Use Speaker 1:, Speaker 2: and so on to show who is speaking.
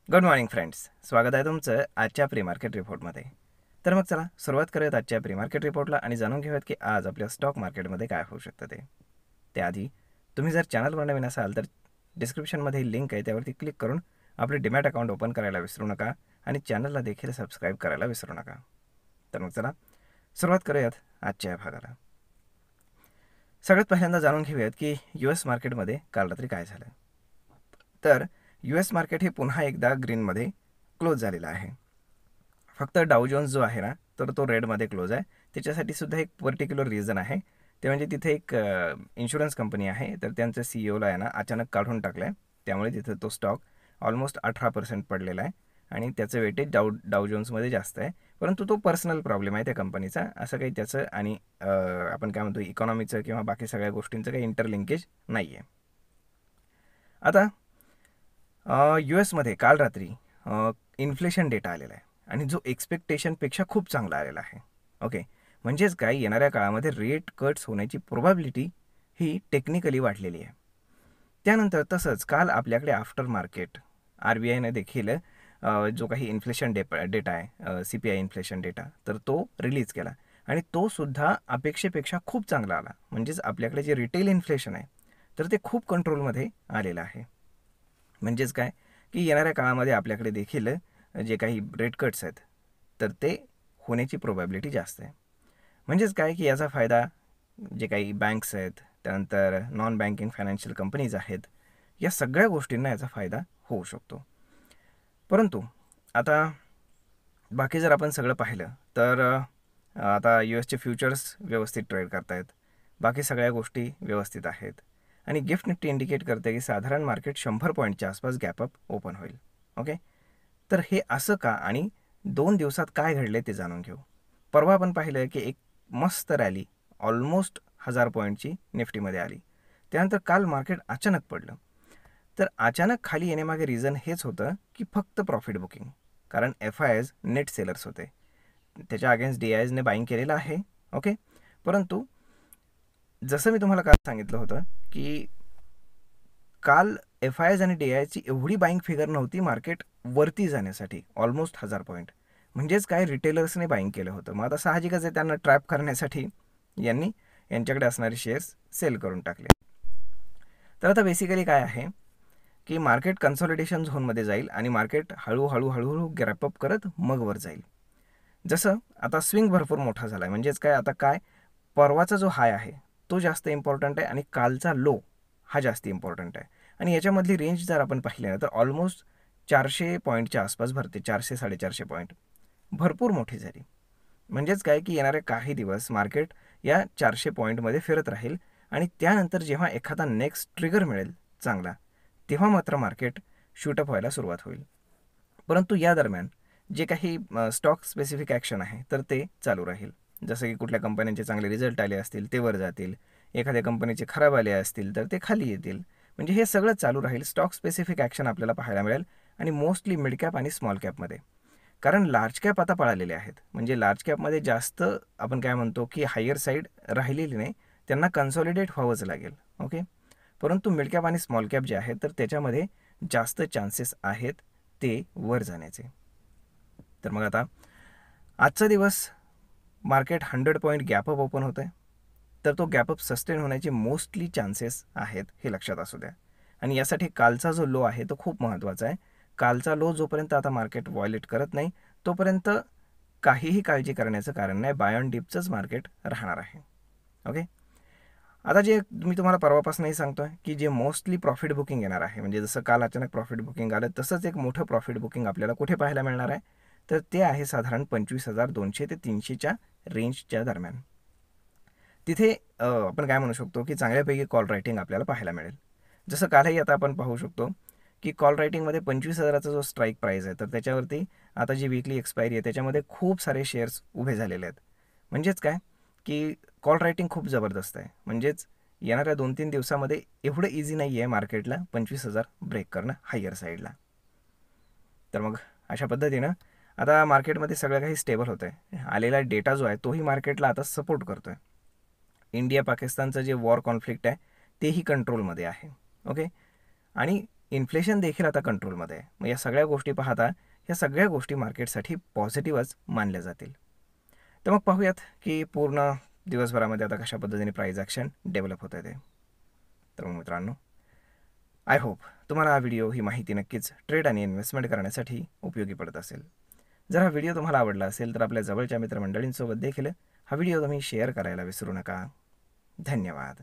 Speaker 1: Good morning friends, स्वागत आहे तुमचं आजच्या प्री मार्केट रिपोर्टमध्ये. तर मग चला सुरुवात करूयात आजच्या प्री मार्केट रिपोर्टला आणि जाणून घेऊयात की आज आपल्या स्टॉक मार्केटमध्ये काय होऊ शकतं ते. त्याआधी तुम्ही जर चॅनलवर नवीन असाल तर डिस्क्रिप्शनमध्ये लिंक आहे, त्यावरती क्लिक करून आपले डीमॅट अकाउंट ओपन करायला विसरू नका आणि चॅनलला देखील सबस्क्राईब करायला विसरू नका. तर मग चला सुरुवात करूयात आजच्या या भागाला. सगळ्यात पहिल्यांदा जाणून घेऊयात की US मार्केटमध्ये काल रात्री काय झालं. तर US मार्केट हे पुन्हा एकदा ग्रीनमध्ये क्लोज झालेलं आहे. फक्त डाऊ जोन्स जो आहे ना, तर तो रेडमध्ये क्लोज आहे. त्याच्यासाठी सुद्धा एक पर्टिक्युलर रिझन आहे, ते म्हणजे तिथे एक इन्शुरन्स कंपनी आहे, तर त्यांच्या CEOला आहे ना अचानक काढून टाकलं आहे. त्यामुळे तिथे तो स्टॉक ऑलमोस्ट 18% पडलेला आहे आणि त्याचं वेटेज डाऊ जोन्समध्ये जास्त आहे. परंतु तो पर्सनल प्रॉब्लेम आहे त्या कंपनीचा, असं काही त्याचं आणि आपण काय म्हणतो इकॉनॉमीचं किंवा बाकी सगळ्या गोष्टींचं काही इंटरलिंकेज नाही आहे. आता US मध्ये काल रात्री इन्फ्लेशन डेटा आलेला आहे आणि जो एक्सपेक्टेशनपेक्षा खूप चांगला आलेला आहे. ओके, म्हणजेच काय, येणाऱ्या काळामध्ये रेट कट्स होण्याची प्रोबॅबिलिटी ही टेक्निकली वाढलेली आहे. त्यानंतर तसंच काल आपल्याकडे आफ्टर मार्केट RBIने देखील जो काही इन्फ्लेशन डेटा आहे, CPI इन्फ्लेशन डेटा, तर तो रिलीज केला आणि तो सुद्धा अपेक्षेपेक्षा खूप चांगला आला. म्हणजेच आपल्याकडे जे रिटेल इन्फ्लेशन आहे तर ते खूप कंट्रोलमध्ये आलेलं आहे. म्हणजेच काय की येणाऱ्या काळामध्ये आपल्याकडे देखील जे काही रेट कट्स आहेत तर ते होण्याची प्रोबॅबिलिटी जास्त आहे. म्हणजेच काय की याचा फायदा जे काही बँक्स आहेत, त्यानंतर नॉन बँकिंग फायनान्शियल कंपनीज आहेत, या सगळ्या गोष्टींना याचा फायदा होऊ शकतो. परंतु आता बाकी जर आपण सगळं पाहिलं तर आता USचे फ्युचर्स व्यवस्थित ट्रेड करतायत, बाकी सगळ्या गोष्टी व्यवस्थित आहेत आणि गिफ्ट निफ्टी इंडिकेट करते की साधारण मार्केट 100 पॉईंटच्या आसपास गॅपअप ओपन होईल. ओके, तर हे असं का आणि 2 दिवसात काय घडले ते जाणून घेऊ. परवा आपण पाहिलं की एक मस्त रॅली ऑलमोस्ट 1000 पॉईंटची निफ्टीमध्ये आली. त्यानंतर काल मार्केट अचानक पडलं. तर अचानक खाली येण्यामागे रिझन हेच होतं की फक्त प्रॉफिट बुकिंग, कारण FIs नेट सेलर्स होते. त्याच्या अगेन्स्ट DIsने बाईंग केलेलं आहे. ओके, परंतु जसं मी तुम्हाला काल सांगितलं होतं की काल FIs आणि DIsची एवढी बाईंग फिगर नव्हती मार्केट वरती जाण्यासाठी ऑलमोस्ट 1000 पॉईंट. म्हणजेच काय, रिटेलर्सने बाईंग केलं होतं. मग आता साहजिकच आहे, त्यांना ट्रॅप करण्यासाठी यांच्याकडे असणारे शेअर्स सेल करून टाकले. तर आता बेसिकली काय आहे की मार्केट कन्सॉलिडेशन झोनमध्ये जाईल आणि मार्केट हळूहळू गॅपअप करत मग वर जाईल. जसं आता स्विंग भरपूर मोठा झाला आहे. म्हणजेच काय, आता काय, परवाचा जो हाय आहे तो जास्त इम्पॉर्टंट आहे आणि कालचा लो हा जास्त इम्पॉर्टंट आहे. आणि याच्यामधली रेंज जर आपण पाहिली ना तर ऑलमोस्ट 400 पॉईंटच्या आसपास भरते, 400-450 पॉईंट भरपूर मोठी झाली. म्हणजेच काय की येणारे काही दिवस मार्केट या 400 पॉईंटमध्ये फिरत राहील आणि त्यानंतर जेव्हा एखादा नेक्स्ट ट्रिगर मिळेल चांगला, तेव्हा मात्र मार्केट शूटअप व्हायला सुरुवात होईल. परंतु या दरम्यान जे काही स्टॉक स्पेसिफिक ॲक्शन आहे तर ते चालू राहील. जसं की कुठल्या कंपन्यांचे चांगले रिझल्ट आले असतील ते वर जातील, एखाद्या कंपनीचे खराब आले असतील तर ते खाली येतील. म्हणजे हे सगळं चालू राहील. स्टॉक स्पेसिफिक ॲक्शन आपल्याला पाहायला मिळेल आणि मोस्टली मिड कॅप आणि स्मॉल कॅपमध्ये, कारण लार्ज कॅप आता पळालेले आहेत. म्हणजे लार्ज कॅपमध्ये जास्त आपण काय म्हणतो की हायर साईड राहिलेली नाही, त्यांना कन्सॉलिडेट व्हावंच लागेल. ओके, परंतु मिड कॅप आणि स्मॉल कॅप जे आहेत तर त्याच्यामध्ये जास्त चान्सेस आहेत ते वर जाण्याचे. तर मग आता आजचा दिवस मार्केट 100 पॉईंट गॅपअप ओपन होतं आहे, तर तो गॅपअप सस्टेन होण्याचे मोस्टली चान्सेस आहेत, हे लक्षात असू द्या. आणि यासाठी कालचा जो लो आहे तो खूप महत्त्वाचा आहे. कालचा लो जोपर्यंत आता मार्केट व्हायोलेट करत नाही तोपर्यंत काहीही काळजी करण्याचं कारण नाही, बाय ऑन डिपचंच मार्केट राहणार आहे. ओके, आता जे मी तुम्हाला परवापासूनही सांगतो आहे की जे मोस्टली प्रॉफिट बुकिंग येणार आहे, म्हणजे जसं काल अचानक प्रॉफिट बुकिंग आलं तसंच एक मोठं प्रॉफिट बुकिंग आपल्याला कुठे पाहायला मिळणार आहे, तर ते आहे साधारण 25,200 ते 300च्या रेंजच्या दरम्यान. तिथे आपण काय म्हणू शकतो की चांगल्यापैकी कॉल रायटिंग आपल्याला पाहायला मिळेल. जसं कालही आता आपण पाहू शकतो की कॉल रायटिंगमध्ये 25,000चा जो स्ट्राईक प्राईज आहे तर त्याच्यावरती आता जी वीकली एक्सपायरी आहे त्याच्यामध्ये खूप सारे शेअर्स उभे झालेले आहेत. म्हणजेच काय की कॉल रायटिंग खूप जबरदस्त आहे. म्हणजेच येणाऱ्या 2-3 दिवसामध्ये एवढं इझी नाही आहे मार्केटला 25,000 ब्रेक करणं हायर साईडला. तर मग अशा पद्धतीनं आता मार्केटमध्ये सगळं काही स्टेबल होतं आहे. आलेला डेटा जो आहे तोही मार्केटला आता सपोर्ट करतो आहे. इंडिया पाकिस्तानचं जे वॉर कॉन्फ्लिक्ट आहे तेही कंट्रोलमध्ये आहे. ओके, आणि इन्फ्लेशन देखील आता कंट्रोलमध्ये आहे. मग या सगळ्या गोष्टी पाहता या सगळ्या गोष्टी मार्केटसाठी पॉझिटिव्हच मानल्या जातील. तर मग पाहूयात की पूर्ण दिवसभरामध्ये आता कशा पद्धतीने प्राईज ॲक्शन डेव्हलप होत आहे ते. तर मग मित्रांनो, आय होप तुम्हाला हा व्हिडिओ, ही माहिती नक्कीच ट्रेड आणि इन्व्हेस्टमेंट करण्यासाठी उपयोगी पडत असेल. जर हा व्हिडिओ तुम्हाला आवडला असेल तर आपल्या जवळच्या मित्रमंडळींसोबत देखील हा व्हिडिओ तुम्ही शेअर करायला विसरू नका. धन्यवाद.